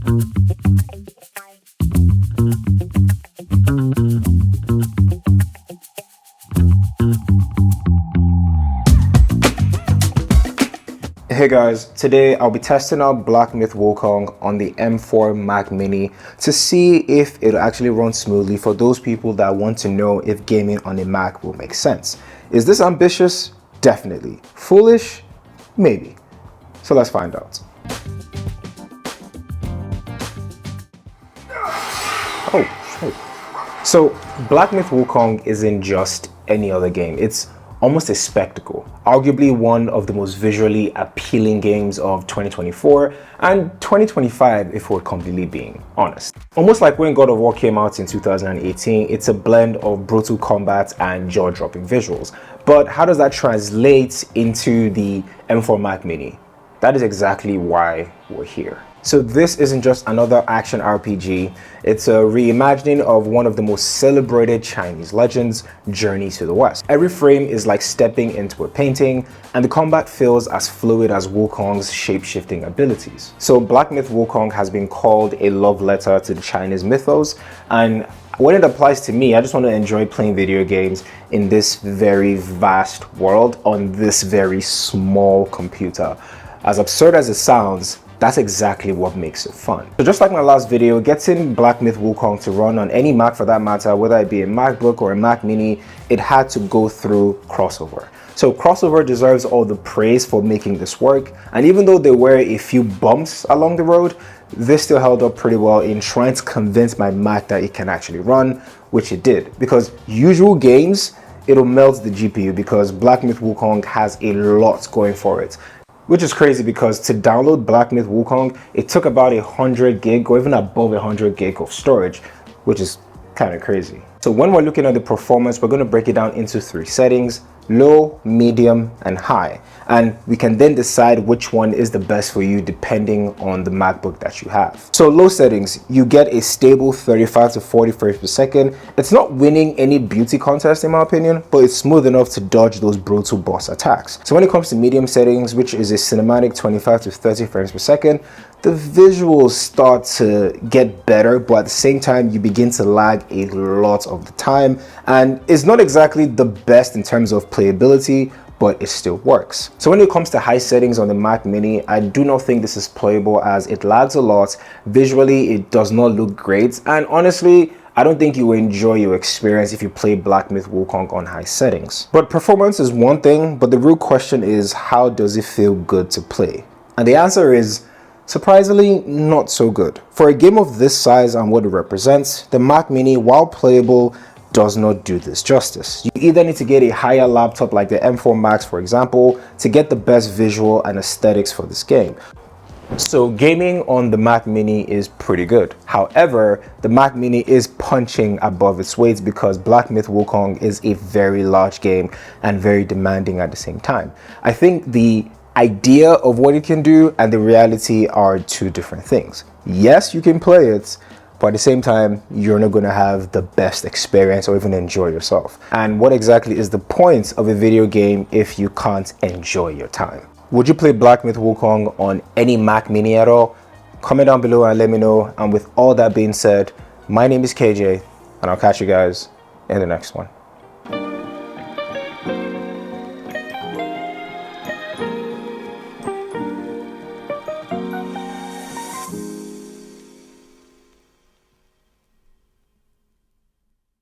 Hey guys, today I'll be testing out Black Myth Wukong on the M4 Mac Mini to see if it'll actually run smoothly for those people that want to know if gaming on a Mac will make sense. Is this ambitious? Definitely. Foolish? Maybe. So let's find out. Oh, shit. So Black Myth Wukong isn't just any other game. It's almost a spectacle, arguably one of the most visually appealing games of 2024 and 2025 if we're completely being honest. Almost like when God of War came out in 2018, it's a blend of brutal combat and jaw-dropping visuals. But how does that translate into the M4 Mac Mini? That is exactly why we're here. So this isn't just another action RPG, it's a reimagining of one of the most celebrated Chinese legends, Journey to the West. Every frame is like stepping into a painting, and the combat feels as fluid as Wukong's shape-shifting abilities. So Black Myth Wukong has been called a love letter to the Chinese mythos, and when it applies to me, I just want to enjoy playing video games in this very vast world on this very small computer. As absurd as it sounds, that's exactly what makes it fun. So just like my last video, getting Black Myth Wukong to run on any Mac for that matter, whether it be a MacBook or a Mac Mini, it had to go through Crossover. So Crossover deserves all the praise for making this work, and even though there were a few bumps along the road, this still held up pretty well in trying to convince my Mac that it can actually run, which it did. Because usual games, it'll melt the GPU because Black Myth Wukong has a lot going for it. Which is crazy because to download Black Myth Wukong, it took about 100 gig or even above 100 gig of storage, which is kind of crazy. So when we're looking at the performance, we're going to break it down into 3 settings: low, medium, and high. And we can then decide which one is the best for you depending on the MacBook that you have. So low settings, you get a stable 35 to 40 frames per second. It's not winning any beauty contest in my opinion, but it's smooth enough to dodge those brutal boss attacks. So when it comes to medium settings, which is a cinematic 25 to 30 frames per second, the visuals start to get better, but at the same time you begin to lag a lot of the time, and it's not exactly the best in terms of playability, but it still works. So when it comes to high settings on the Mac Mini, I do not think this is playable as it lags a lot. Visually, it does not look great, and honestly, I don't think you will enjoy your experience if you play Black Myth Wukong on high settings. But performance is one thing, but the real question is, how does it feel good to play? And the answer is, surprisingly, not so good. For a game of this size and what it represents, the Mac Mini, while playable, does not do this justice. You either need to get a higher laptop like the M4 Max, for example, to get the best visual and aesthetics for this game. So gaming on the Mac Mini is pretty good. However, the Mac Mini is punching above its weight because Black Myth Wukong is a very large game and very demanding at the same time. I think the idea of what it can do and the reality are 2 different things. Yes, you can play it, but at the same time, you're not going to have the best experience or even enjoy yourself. And what exactly is the point of a video game if you can't enjoy your time? Would you play Black Myth Wukong on any Mac Mini at all? Comment down below and let me know. And with all that being said, my name is KJ, and I'll catch you guys in the next one.